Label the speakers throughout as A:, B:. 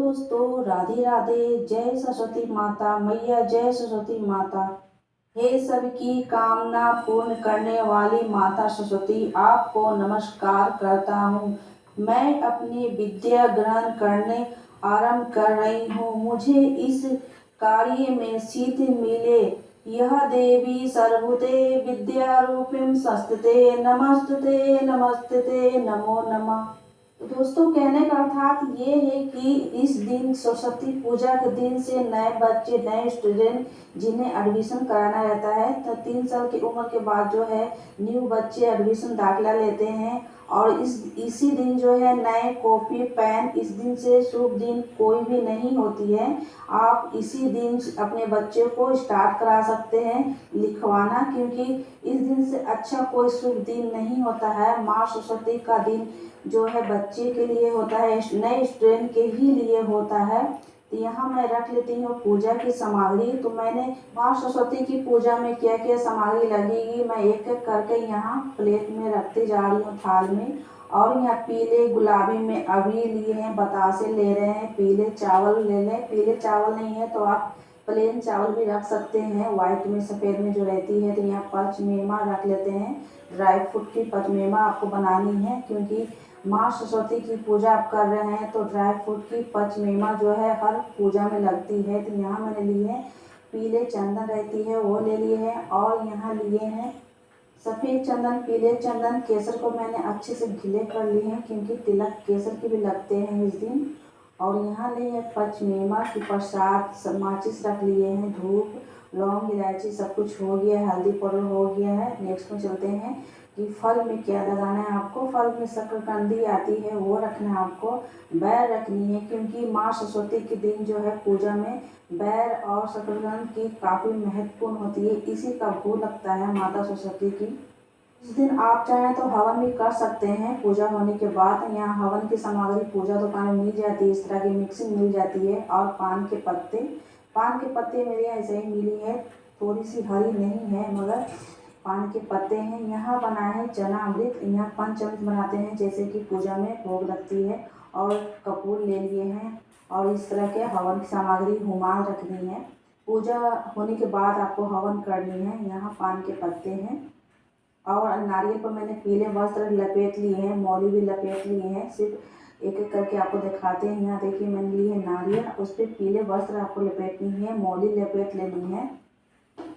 A: दोस्तों, राधे राधे। जय सरस्वती माता मैया, जय सरस्वती माता। हे सबकी कामना पूर्ण करने वाली माता सरस्वती, आपको नमस्कार करता हूँ। मैं अपनी विद्या ग्रहण करने आरंभ कर रही हूँ। मुझे इस कार्य में सिद्धि मिले। यह देवी सर्वभूते विद्या रूपिम संस्थिते नमस्ते नमस्ते नमो नमः। तो दोस्तों, कहने का अर्थात ये है कि इस दिन सरस्वती पूजा के दिन से नए बच्चे, नए स्टूडेंट जिन्हें एडमिशन कराना रहता है, तो 3 साल की उम्र के बाद जो है न्यू बच्चे एडमिशन दाखिला लेते हैं। और इसी दिन जो है नए कॉपी पेन, इस दिन से शुभ दिन कोई भी नहीं होती है। आप इसी दिन अपने बच्चे को स्टार्ट करा सकते हैं लिखवाना, क्योंकि इस दिन से अच्छा कोई शुभ दिन नहीं होता है। माँ सरस्वती का दिन जो है बच्चे के लिए होता है, नए स्टूडेंट के ही लिए होता है। तो यहाँ मैं रख लेती हूँ पूजा की सामग्री। तो मैंने माँ सरस्वती की पूजा में क्या क्या सामग्री लगेगी मैं एक एक करके यहाँ प्लेट में रखते जा रही हूँ, थाल में। और यहाँ पीले गुलाबी में अबीर लिए हैं, बतासे ले रहे हैं, पीले चावल ले लें। पीले चावल नहीं है तो आप प्लेन चावल भी रख सकते हैं, वाइट में सफ़ेद में जो रहती है। तो यहाँ पंचमेवा रख लेते हैं। ड्राई फ्रूट की पंचमेवा आपको बनानी है, क्योंकि माँ सरस्वती की पूजा आप कर रहे हैं तो ड्राई फ्रूट की पंचमेवा जो है हर पूजा में लगती है। तो यहाँ मैंने लिए हैं पीले चंदन रहती है वो ले लिए हैं, और यहाँ लिए हैं सफ़ेद चंदन, पीले चंदन। केसर को मैंने अच्छे से गीले कर लिए हैं, क्योंकि तिलक केसर के भी लगते हैं इस दिन। और यहाँ लिए हैं पंचमेवा की प्रसाद, माचिस रख लिए हैं, धूप, लौंग, इलायची सब कुछ हो गया है, हल्दी पाउडर हो गया है। नेक्स्ट में चलते हैं कि फल में क्या लगाना है आपको। फल में शकरकंदी आती है वो रखना है आपको। बैर रखनी है, क्योंकि माँ सरस्वती के दिन जो है पूजा में बैर और शकरकंद की काफ़ी महत्वपूर्ण होती है। इसी का भोग लगता है माता सरस्वती की। इस दिन आप चाहें तो हवन भी कर सकते हैं पूजा होने के बाद। यहाँ हवन की सामग्री पूजा दुकान में मिल जाती है, इस तरह की मिक्सिंग मिल जाती है। और पान के पत्ते मेरे यहाँ ऐसे ही मिली है, थोड़ी सी हरी नहीं है मगर पान के पत्ते हैं। यहाँ बनाए हैं चना अमृत, यहाँ पंचामृत बनाते हैं जैसे कि पूजा में भोग लगती है। और कपूर ले लिए हैं, और इस तरह के हवन की सामग्री हुमाल रखनी है। पूजा होने के बाद आपको हवन करनी है। यहाँ पान के पत्ते हैं, और नारियल पर मैंने पीले वस्त्र लपेट लिए हैं, मौली भी लपेट लिए हैं। सिर्फ एक एक करके आपको दिखाते हैं। यहाँ देखिए मैंने ली है नारियल, उस पर पीले वस्त्र आपको लपेटनी है, मौली लपेट लेनी है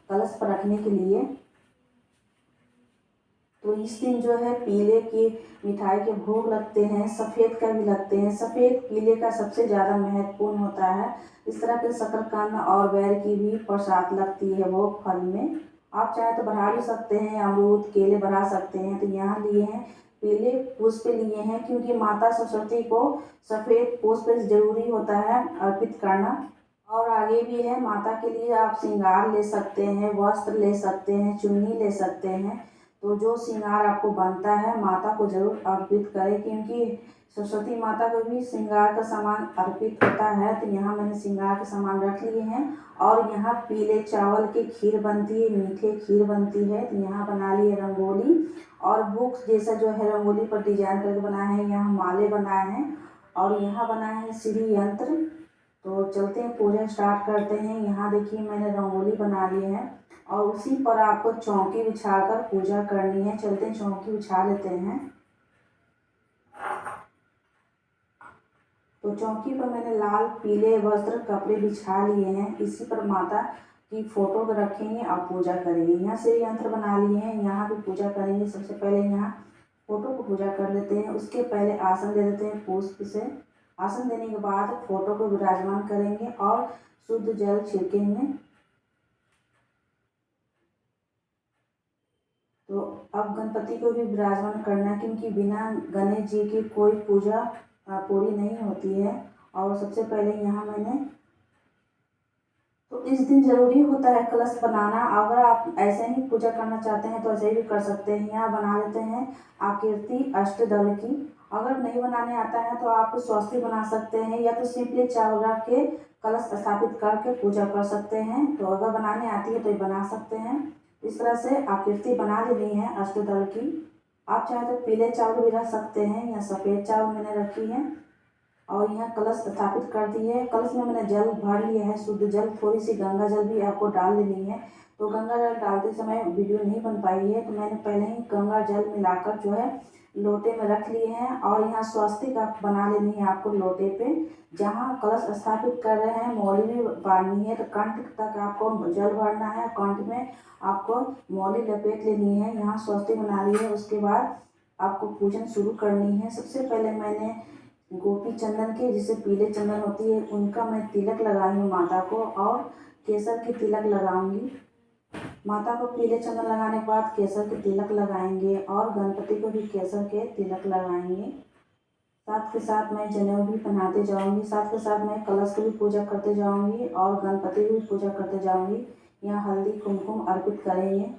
A: कलश पर रखने के लिए। तो इस दिन जो है पीले की मिठाई के भोग लगते हैं, सफ़ेद का भी लगते हैं। सफ़ेद पीले का सबसे ज़्यादा महत्वपूर्ण होता है। इस तरह के शकरकंद और बैर की भी प्रसाद लगती है वो फल में। आप चाहे तो बढ़ा भी सकते हैं, अमरूद केले बढ़ा सकते हैं। तो यहाँ लिए हैं पीले पुष्प लिए हैं, क्योंकि माता सरस्वती को सफ़ेद पुष्प जरूरी होता है अर्पित करना। और आगे भी है माता के लिए आप श्रृंगार ले सकते हैं, वस्त्र ले सकते हैं, चुन्नी ले सकते हैं। तो जो श्रृंगार आपको बनता है माता को जरूर अर्पित करें, क्योंकि सरस्वती माता को भी श्रृंगार का सामान अर्पित होता है। तो यहाँ मैंने श्रृंगार के सामान रख लिए हैं। और यहाँ पीले चावल की खीर बनती है, मीठे खीर बनती है। तो यहाँ बना लिए रंगोली, और बुक्स जैसा जो है रंगोली पर डिजाइन करके बनाए हैं। यहाँ माले बनाए हैं, और यहाँ बनाए हैं श्री यंत्र। तो चलते हैं पूजा स्टार्ट करते हैं। यहाँ देखिए मैंने रंगोली बना लिए हैं, और उसी पर आपको चौकी बिछाकर पूजा करनी है। चलते हैं चौकी बिछा लेते हैं। तो चौकी पर मैंने लाल पीले वस्त्र कपड़े बिछा लिए हैं। इसी पर माता की फोटो रखेंगे और पूजा करेंगे। यहाँ से यंत्र बना लिए हैं, यहाँ भी पूजा करेंगे। सबसे पहले यहाँ फोटो को पूजा कर लेते हैं, उसके पहले आसन दे देते हैं पुष्प से। आसन देने के बाद फोटो को विराजमान करेंगे और शुद्ध जल छिड़केंगे। तो अब गणपति को भी विराजमान करना है, क्योंकि बिना गणेश जी की कोई पूजा पूरी नहीं होती है। और सबसे पहले यहाँ मैंने, तो इस दिन ज़रूरी होता है कलश बनाना। अगर आप ऐसे ही पूजा करना चाहते हैं तो ऐसे भी कर सकते हैं। यहाँ बना लेते हैं आकृति अष्टदल की। अगर नहीं बनाने आता है तो आप स्वस्ति बना सकते हैं, या तो सिंपली चावल रख के कलश स्थापित करके पूजा कर सकते हैं। तो अगर बनाने आती है तो ये बना सकते हैं। इस तरह से आकृति बना लेनी है अष्टदल की। आप चाहे तो पीले चावल भी रख सकते हैं, या सफ़ेद चावल मैंने रखी है। और यहाँ कलश स्थापित कर दी है। कलश में मैंने जल भर लिया है, शुद्ध जल। थोड़ी सी गंगा जल भी आपको डाल लेनी है। तो गंगा जल डालते समय वीडियो नहीं बन पाई है, तो मैंने पहले ही गंगा जल मिलाकर जो है लोटे में रख लिए हैं। और यहाँ स्वस्तिक आप बना लेनी है आपको लोटे पे। जहाँ कलश स्थापित कर रहे हैं मौली भी बांधनी है, तो कंठ तक आपको जल भरना है। कंठ में आपको मौली लपेट लेनी है। यहाँ स्वस्तिक बना ली है। उसके बाद आपको पूजन शुरू करनी है। सबसे पहले मैंने गोपी चंदन के, जिसे पीले चंदन होती है, उनका मैं तिलक लगाई हूँ माता को, और केसर की तिलक लगाऊंगी। माता को पीले चंदन लगाने के बाद केसर के तिलक लगाएंगे, और गणपति को भी केसर के तिलक लगाएंगे। साथ के साथ मैं जनेऊ भी पहनाते जाऊंगी। साथ के साथ मैं कलश की भी पूजा करते जाऊंगी और गणपति की भी पूजा करते जाऊंगी। यहाँ हल्दी कुमकुम अर्पित करेंगे।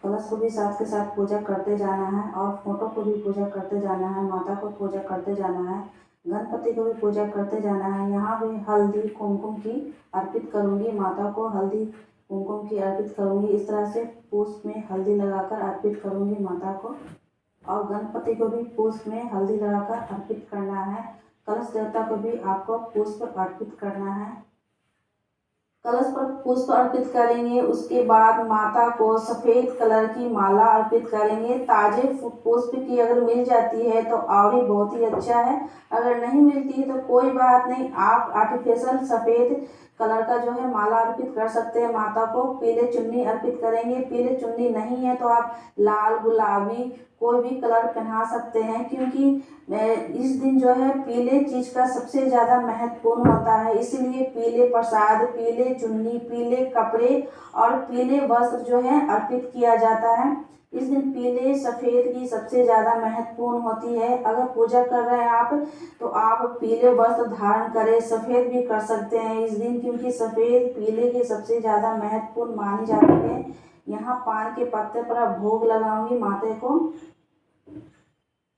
A: कलश को भी साथ के साथ पूजा करते जाना है, और फोटो को भी पूजा करते जाना है। माता को पूजा करते जाना है। गणपति को भी पूजा करते जाना है। यहाँ भी हल्दी कुमकुम की अर्पित करूँगी। माता को हल्दी कुमकुम की अर्पित करूँगी। इस तरह से पुष्प में हल्दी लगाकर अर्पित करूँगी माता को। और गणपति को भी पुष्प में हल्दी लगाकर अर्पित करना है। कलश देवता को भी आपको पुष्प अर्पित करना है। कलश पर पुष्प अर्पित करेंगे। उसके बाद माता को सफ़ेद कलर की माला अर्पित करेंगे। ताजे पुष्प की अगर मिल जाती है तो और ही बहुत ही अच्छा है। अगर नहीं मिलती है तो कोई बात नहीं, आप आर्टिफिशियल सफ़ेद कलर का जो है माला अर्पित कर सकते हैं। माता को पीले चुन्नी अर्पित करेंगे। पीले चुन्नी नहीं है तो आप लाल गुलाबी कोई भी कलर पहना सकते हैं, क्योंकि इस दिन जो है पीले चीज़ का सबसे ज़्यादा महत्वपूर्ण होता है। इसीलिए पीले प्रसाद, पीले चुन्नी, पीले कपड़े और पीले वस्त्र जो है अर्पित किया जाता है। इस दिन पीले सफ़ेद की सबसे ज़्यादा महत्वपूर्ण होती है। अगर पूजा कर रहे हैं आप तो आप पीले वस्त्र धारण करें। सफ़ेद भी कर सकते हैं इस दिन, क्योंकि सफ़ेद पीले की सबसे ज़्यादा महत्वपूर्ण मानी जाती है। यहाँ पान के पत्ते पर आप भोग लगाऊंगी माता को।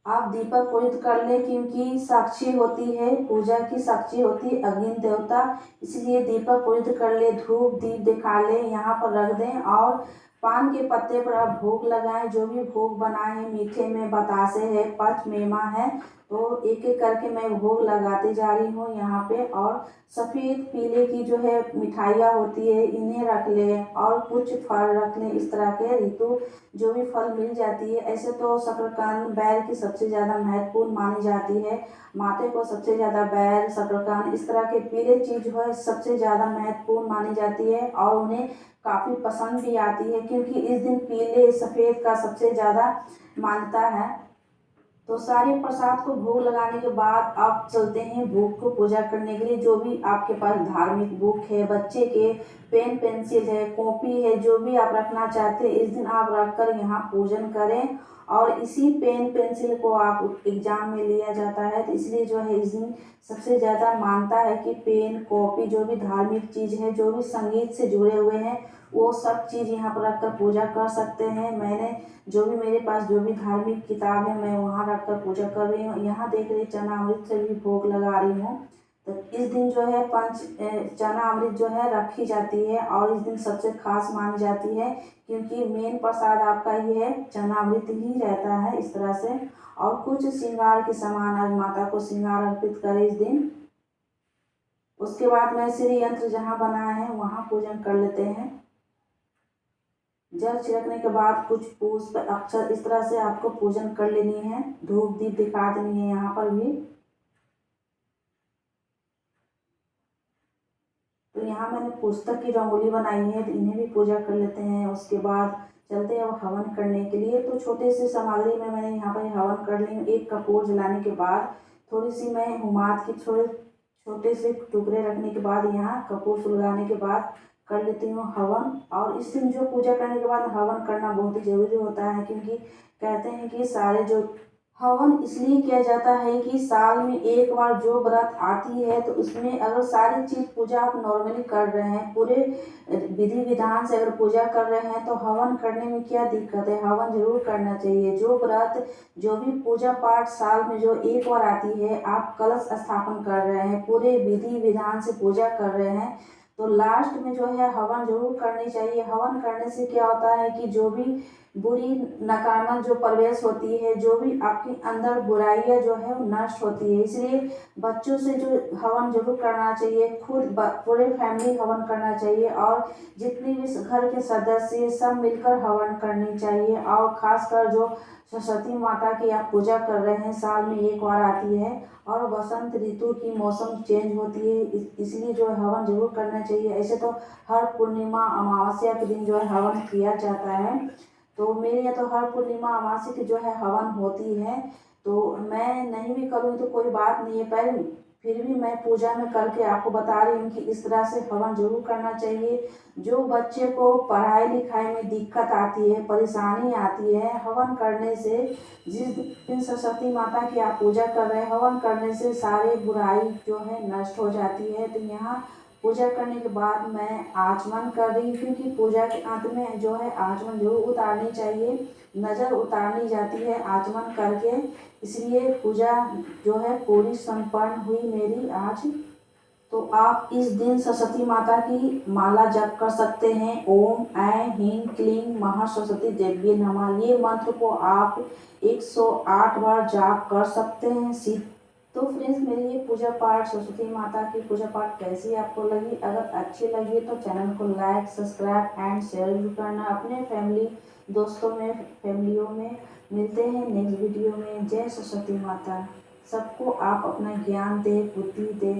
A: आप दीपक पूजित कर लें, क्योंकि साक्षी होती है, पूजा की साक्षी होती है अग्नि देवता, इसलिए दीपक पूजित कर ले। धूप दीप दिखा ले, यहाँ पर रख दें। और पान के पत्ते पर आप भोग लगाएं। जो भी भोग बनाए हैं, मीठे में बतासे है, पच मेवा है, तो एक एक करके मैं भोग लगाते जा रही हूँ यहाँ पे। और सफ़ेद पीले की जो है मिठाइयाँ होती है, इन्हें रख लें, और कुछ फल रख लें। इस तरह के ऋतु जो भी फल मिल जाती है। ऐसे तो शकरकंद बैर की सबसे ज़्यादा महत्वपूर्ण मानी जाती है। माते को सबसे ज़्यादा बैर, शकरकंद, इस तरह के पीले चीज़ जो है सबसे ज़्यादा महत्वपूर्ण मानी जाती है, और उन्हें काफ़ी पसंद भी आती है, क्योंकि इस दिन पीले सफ़ेद का सबसे ज़्यादा मान्यता है। तो सारे प्रसाद को भोग लगाने के बाद आप चलते हैं बुक को पूजा करने के लिए। जो भी आपके पास धार्मिक बुक है, बच्चे के पेन पेंसिल है, कॉपी है, जो भी आप रखना चाहते हैं, इस दिन आप रखकर यहाँ पूजन करें। और इसी पेन पेंसिल को आप एग्ज़ाम में लिया जाता है, तो इसलिए जो है इस दिन सबसे ज़्यादा मानता है कि पेन कॉपी, जो भी धार्मिक चीज़ है, जो भी संगीत से जुड़े हुए हैं, वो सब चीज़ यहाँ पर रखकर पूजा कर सकते हैं। मैंने जो भी मेरे पास जो भी धार्मिक किताब है, मैं वहाँ रखकर पूजा कर रही हूँ। यहाँ देख रही चना अमृत से भी भोग लगा रही हूँ। तो इस दिन जो है चना अमृत जो है रखी जाती है, और इस दिन सबसे खास मानी जाती है, क्योंकि मेन प्रसाद आपका ये है, चना अमृत ही रहता है इस तरह से। और कुछ श्रृंगार के सामान आज माता को श्रृंगार अर्पित करें इस दिन। उसके बाद मैं श्री यंत्र जहाँ बनाए हैं वहाँ पूजन कर लेते हैं। जल छिड़कने के बाद कुछ पुष्प अक्षर इस तरह से आपको पूजन कर लेनी है। धूप दीप दिखा देनी है यहाँ पर भी। तो यहाँ मैंने पुस्तक की रंगोली बनाई है, तो इन्हें भी पूजा कर लेते हैं। उसके बाद चलते हैं अब हवन करने के लिए। तो छोटे से सामग्री में मैंने यहाँ पर हवन कर ली हूँ। एक कपूर जलाने के बाद थोड़ी सी मैं हुमाद के छोटे से टुकड़े रखने के बाद यहाँ कपूर सुलगाने के बाद कर लेती हूँ हवन। और इस दिन जो पूजा करने के बाद हवन करना बहुत ही ज़रूरी होता है, क्योंकि कहते हैं कि सारे जो हवन इसलिए किया जाता है कि साल में एक बार जो व्रत आती है, तो उसमें अगर सारी चीज़ पूजा आप नॉर्मली कर रहे हैं, पूरे विधि विधान से अगर पूजा कर रहे हैं, तो हवन करने में क्या दिक्कत है। हवन जरूर करना चाहिए। जो व्रत जो भी पूजा पाठ साल में जो एक बार आती है, आप कलश स्थापन कर रहे हैं, पूरे विधि विधान से पूजा कर रहे हैं, तो लास्ट में जो है हवन जरूर करनी चाहिए। हवन करने से क्या होता है कि जो भी बुरी नकारात्मक जो प्रवेश होती है, जो भी आपके अंदर बुराइयां जो है वो नष्ट होती है। इसलिए बच्चों से जो हवन जरूर करना चाहिए, खुद पूरे फैमिली हवन करना चाहिए और जितने भी घर के सदस्य सब मिलकर हवन करनी चाहिए। और खासकर जो सरस्वती माता की आप पूजा कर रहे हैं, साल में एक बार आती है और वसंत ऋतु की मौसम चेंज होती है, इसलिए जो है हवन जरूर करना चाहिए। ऐसे तो हर पूर्णिमा अमावस्या के दिन जो है हवन किया जाता है। तो मेरे यहाँ तो हर पूर्णिमा अमावस्या की जो है हवन होती है। तो मैं नहीं भी करूँ तो कोई बात नहीं है, पर फिर भी मैं पूजा में करके आपको बता रही हूँ कि इस तरह से हवन जरूर करना चाहिए। जो बच्चे को पढ़ाई लिखाई में दिक्कत आती है, परेशानी आती है, हवन करने से, जिस दिन सरस्वती माता की आप पूजा कर रहे हैं, हवन करने से सारी बुराई जो है नष्ट हो जाती है। तो यहाँ पूजा करने के बाद मैं आचमन कर रही हूँ, क्योंकि पूजा के अंत में जो है आचमन जरूर उतारनी चाहिए, नज़र उतारनी जाती है आचमन करके। इसलिए पूजा जो है पूरी संपन्न हुई मेरी आज। तो आप इस दिन सरस्वती माता की माला जप कर सकते हैं। ओम ऐं ह्रीं क्लीं महासरस्वती देव्यै नमः, ये मंत्र को आप 108 बार जाप कर सकते हैं। तो फ्रेंड्स, मेरी ये पूजा पाठ, सरस्वती माता की पूजा पाठ कैसी आपको लगी? अगर अच्छी लगी तो चैनल को लाइक, सब्सक्राइब एंड शेयर भी करना अपने फैमिली दोस्तों में, फैमिलियों में। मिलते हैं नेक्स्ट वीडियो में। जय सरस्वती माता। सबको आप अपना ज्ञान दे, बुद्धि दे।